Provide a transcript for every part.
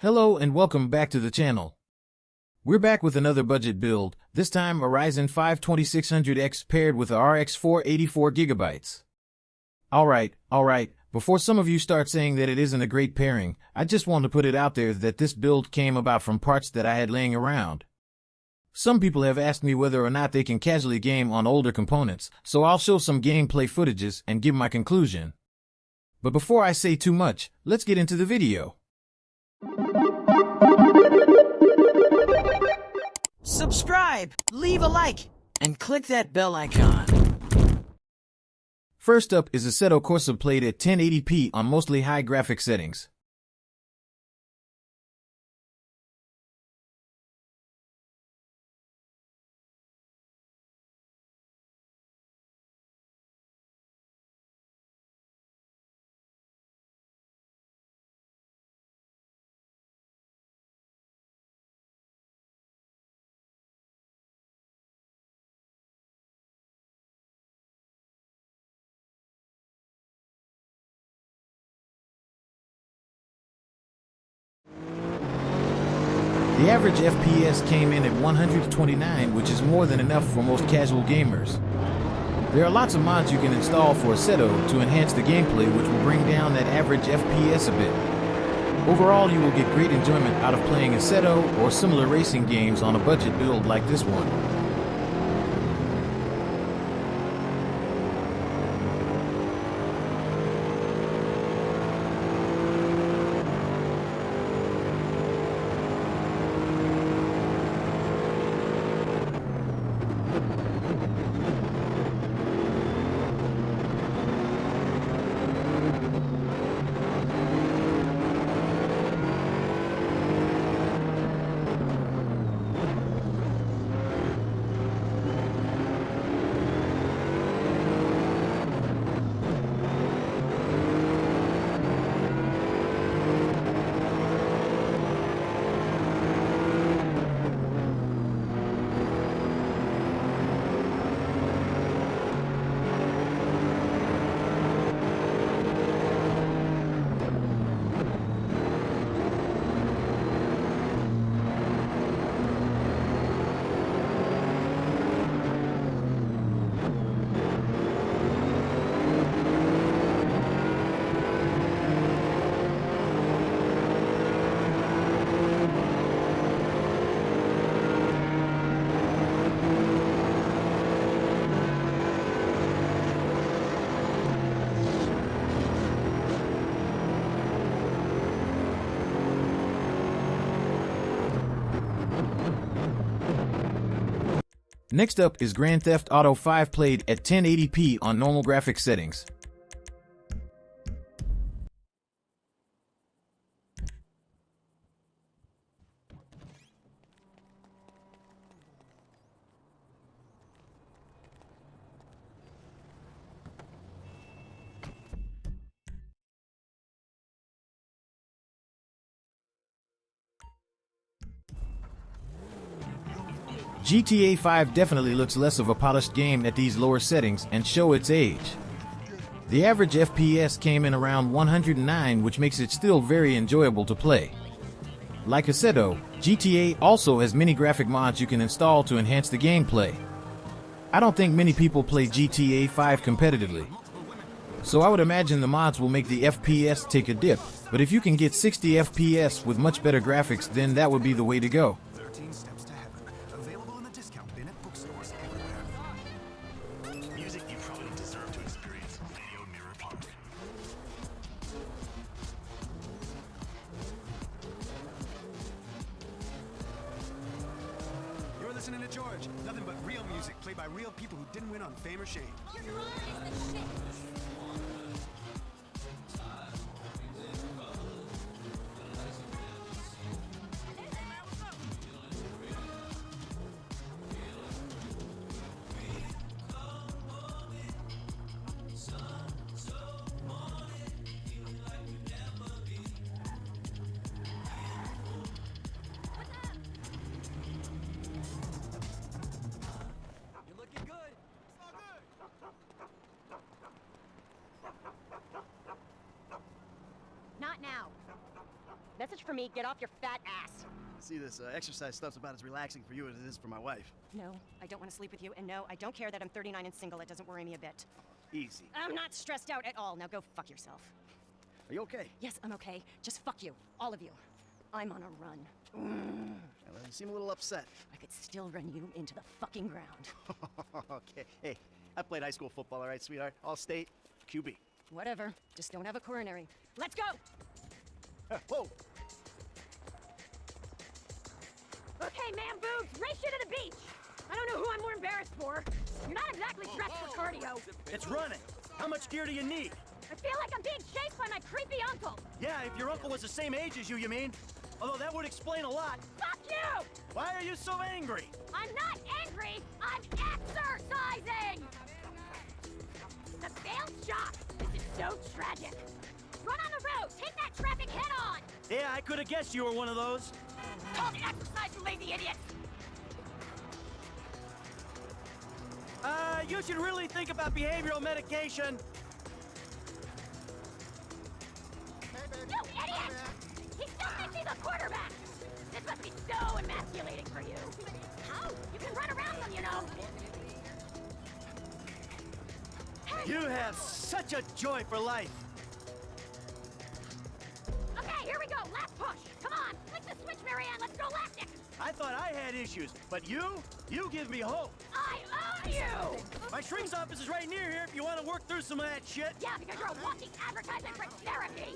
Hello and welcome back to the channel. We're back with another budget build, this time a Ryzen 5 2600X paired with a RX 4 84GB. Alright, before some of you start saying that it isn't a great pairing, I just want to put it out there that this build came about from parts that I had laying around. Some people have asked me whether or not they can casually game on older components, so I'll show some gameplay footages and give my conclusion. But before I say too much, let's get into the video. Subscribe, leave a like, and click that bell icon. First up is Assetto Corsa played at 1080p on mostly high graphic settings. The average FPS came in at 129, which is more than enough for most casual gamers. There are lots of mods you can install for Assetto to enhance the gameplay, which will bring down that average FPS a bit. Overall, you will get great enjoyment out of playing Assetto or similar racing games on a budget build like this one. Next up is Grand Theft Auto 5 played at 1080p on normal graphics settings. GTA 5 definitely looks less of a polished game at these lower settings and show its age. The average FPS came in around 109, which makes it still very enjoyable to play. Like Assetto, GTA also has many graphic mods you can install to enhance the gameplay. I don't think many people play GTA 5 competitively, so I would imagine the mods will make the FPS take a dip, but if you can get 60 FPS with much better graphics, then that would be the way to go. Listening to George, nothing but real music played by real people who didn't win on Fame or Shame. for me, get off your fat ass. See, this exercise stuff's about as relaxing for you as it is for my wife. No, I don't want to sleep with you, and no, I don't care that I'm 39 and single. It doesn't worry me a bit. Easy. I'm not stressed out at all. Now go fuck yourself. Are you okay? Yes, I'm okay. Just fuck you. All of you. I'm on a run. Well, you seem a little upset. I could still run you into the fucking ground. Okay. Hey, I played high school football, all right, sweetheart? All state, QB. Whatever. Just don't have a coronary. Let's go! Whoa! Okay, man boobs, race you to the beach! I don't know who I'm more embarrassed for. You're not exactly dressed for cardio. It's running. How much gear do you need? I feel like I'm being chased by my creepy uncle. Yeah, if your uncle was the same age as you mean? Although that would explain a lot. Fuck you! Why are you so angry? I'm not angry, I'm exercising! The failed shot! This is so tragic. Run on the road, take that traffic head on! Yeah, I could have guessed you were one of those. Call it exercise, you lazy idiot! You should really think about behavioral medication. You idiot! He still thinks he's a quarterback! This must be so emasculating for you. How? You can run around them, you know. Hey. You have such a joy for life. Okay, here we go. Last push. Come on. Flick the switch, Marianne. Let's go elastic. I thought I had issues, but you give me hope. I own you! My shrink's office is right near here if you want to work through some of that shit. Yeah, because you're a walking advertisement for therapy.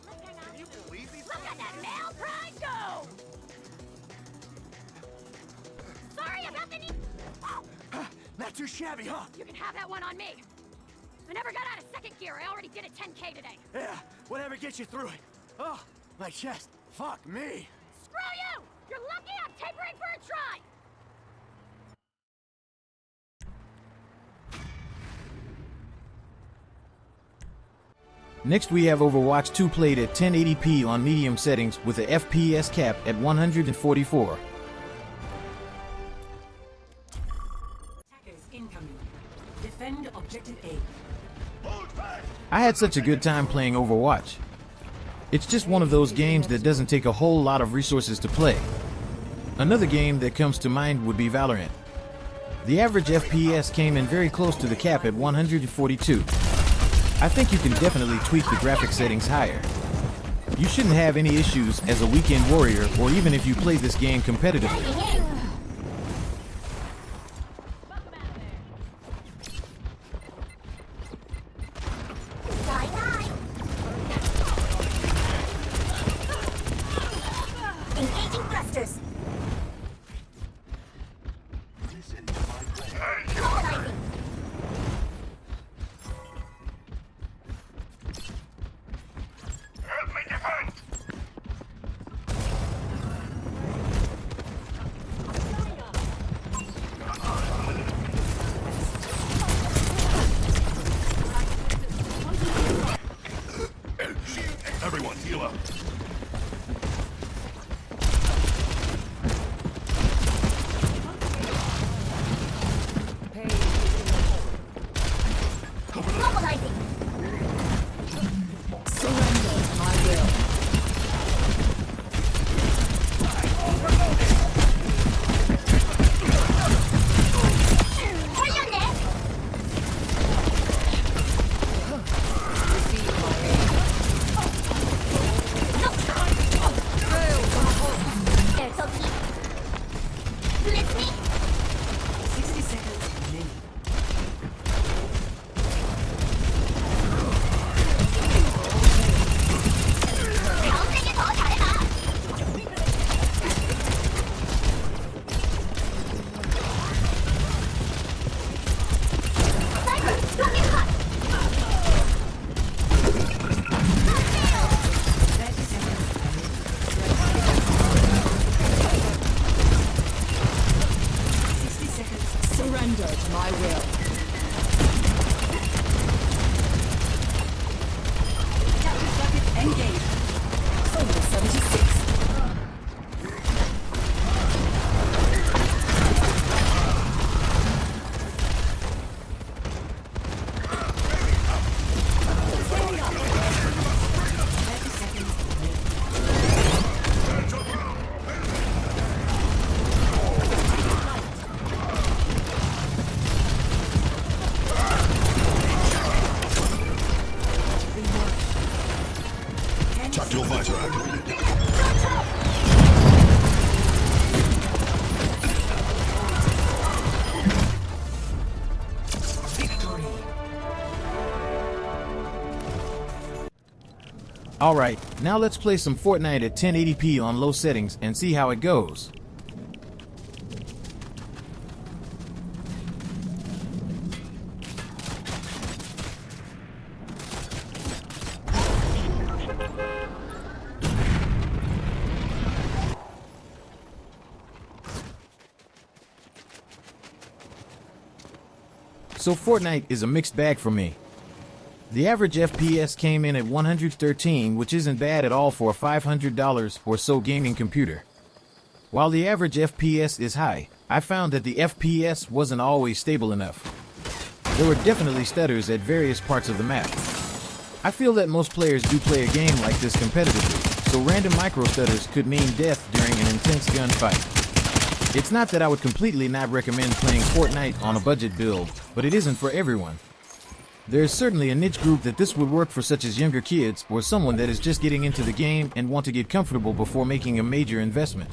Can you believe these? Look at that male pride go! Sorry about the knee. Oh, Not too shabby, huh? you can have that one on me. I never got out of second gear. I already did a 10K today. Yeah, whatever gets you through it. Oh, my chest. Fuck me. Screw you! You're lucky I'm tapering for a try. Next we have Overwatch 2 played at 1080p on medium settings with a FPS cap at 144. Attackers incoming. Defend objective A. I had such a good time playing Overwatch. It's just one of those games that doesn't take a whole lot of resources to play. Another game that comes to mind would be Valorant. The average FPS came in very close to the cap at 142. I think you can definitely tweak the graphic settings higher. You shouldn't have any issues as a weekend warrior or even if you play this game competitively. Engaging thrusters. Everyone, heal up. Alright, now let's play some Fortnite at 1080p on low settings and see how it goes. So Fortnite is a mixed bag for me. The average FPS came in at 113, which isn't bad at all for a $500 or so gaming computer. While the average FPS is high, I found that the FPS wasn't always stable enough. There were definitely stutters at various parts of the map. I feel that most players do play a game like this competitively, so random micro stutters could mean death during an intense gunfight. It's not that I would completely not recommend playing Fortnite on a budget build, but it isn't for everyone. There's certainly a niche group that this would work for, such as younger kids or someone that is just getting into the game and want to get comfortable before making a major investment.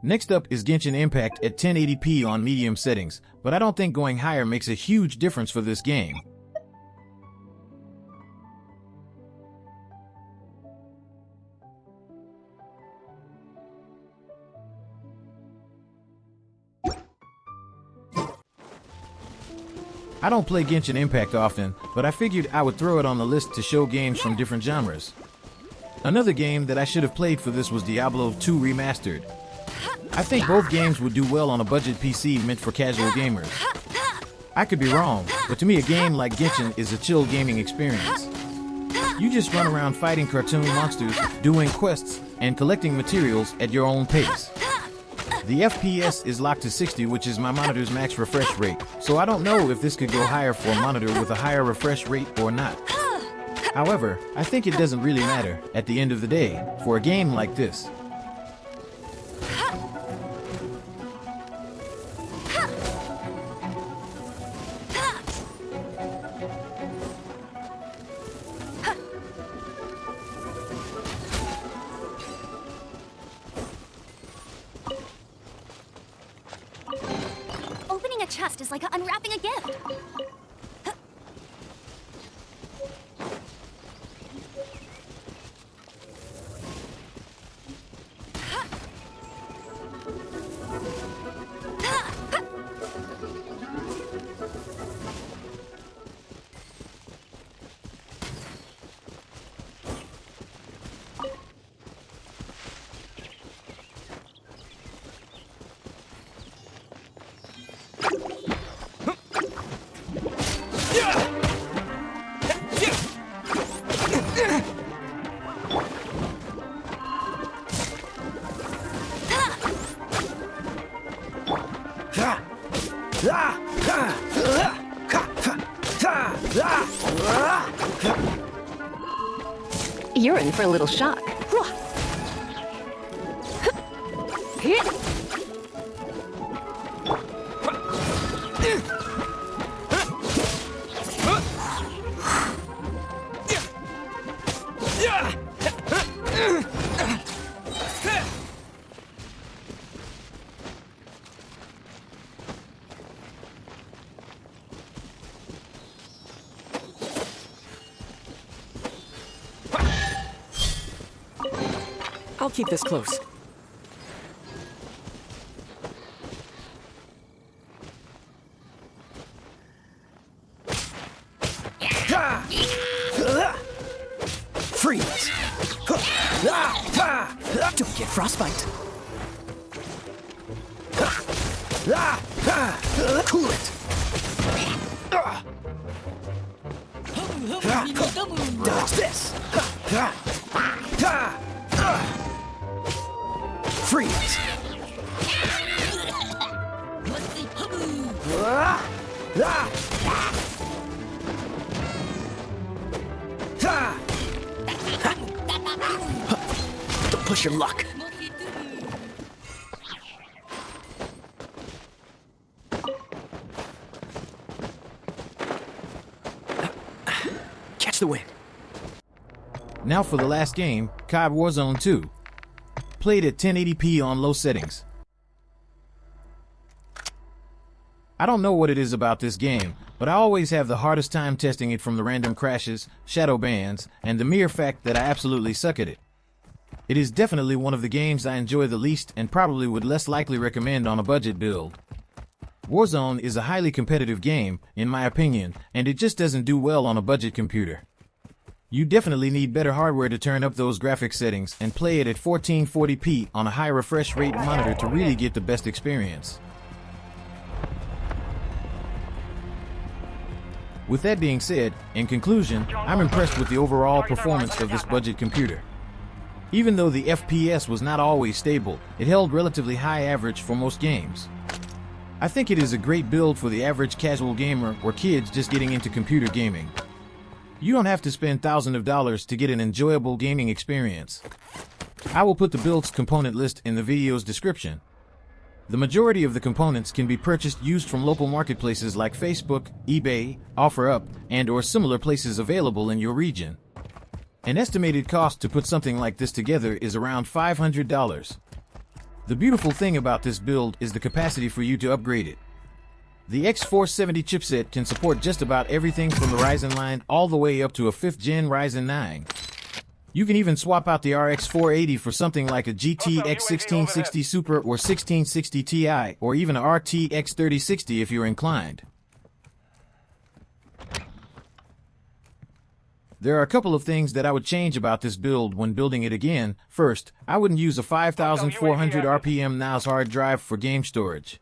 Next up is Genshin Impact at 1080p on medium settings, but I don't think going higher makes a huge difference for this game. I don't play Genshin Impact often, but I figured I would throw it on the list to show games from different genres. Another game that I should have played for this was Diablo 2 Remastered. I think both games would do well on a budget PC meant for casual gamers. I could be wrong, but to me a game like Genshin is a chill gaming experience. You just run around fighting cartoon monsters, doing quests, and collecting materials at your own pace. The FPS is locked to 60, which is my monitor's max refresh rate, so I don't know if this could go higher for a monitor with a higher refresh rate or not. However, I think it doesn't really matter, at the end of the day, for a game like this. Opening a chest is like unwrapping a gift. you're in for a little shock. I'll keep this close. Freeze! Don't get frostbite. Cool it. Dodge this. Freeze! Don't push your luck. Catch the wind. Now for the last game, COD Warzone 2. Played at 1080p on low settings. I don't know what it is about this game, but I always have the hardest time testing it from the random crashes, shadow bans, and the mere fact that I absolutely suck at it. It is definitely one of the games I enjoy the least and probably would less likely recommend on a budget build. Warzone is a highly competitive game, in my opinion, and it just doesn't do well on a budget computer. You definitely need better hardware to turn up those graphics settings and play it at 1440p on a high refresh rate monitor to really get the best experience. With that being said, in conclusion, I'm impressed with the overall performance of this budget computer. Even though the FPS was not always stable, it held relatively high average for most games. I think it is a great build for the average casual gamer or kids just getting into computer gaming. You don't have to spend thousands of dollars to get an enjoyable gaming experience. I will put the build's component list in the video's description. The majority of the components can be purchased used from local marketplaces like Facebook, eBay, OfferUp, and/or similar places available in your region. An estimated cost to put something like this together is around $500. The beautiful thing about this build is the capacity for you to upgrade it. The X470 chipset can support just about everything from the Ryzen line all the way up to a 5th gen Ryzen 9. You can even swap out the RX 480 for something like a GTX 1660 Super or 1660 Ti, or even a RTX 3060 if you're inclined. There are a couple of things that I would change about this build when building it again. First, I wouldn't use a 5400 RPM NAS hard drive for game storage.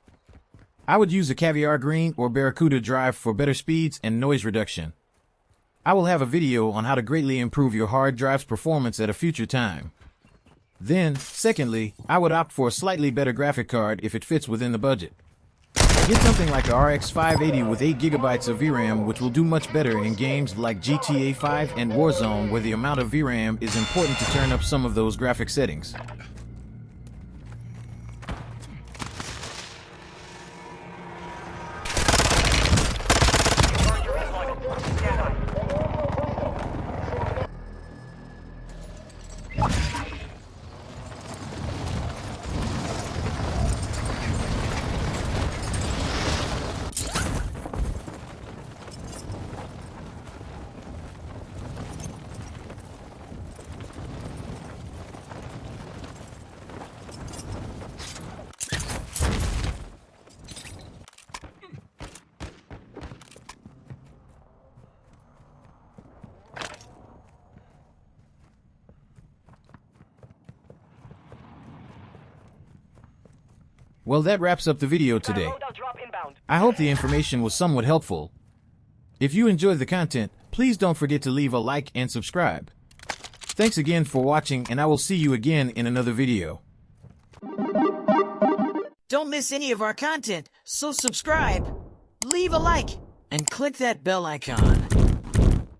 I would use a Caviar Green or Barracuda drive for better speeds and noise reduction. I will have a video on how to greatly improve your hard drive's performance at a future time. Then, secondly, I would opt for a slightly better graphic card if it fits within the budget. Get something like a RX 580 with 8GB of VRAM, which will do much better in games like GTA 5 and Warzone, where the amount of VRAM is important to turn up some of those graphic settings. Well, that wraps up the video today. I hope the information was somewhat helpful. If you enjoyed the content, please don't forget to leave a like and subscribe. Thanks again for watching, and I will see you again in another video. Don't miss any of our content, so subscribe, leave a like, and click that bell icon.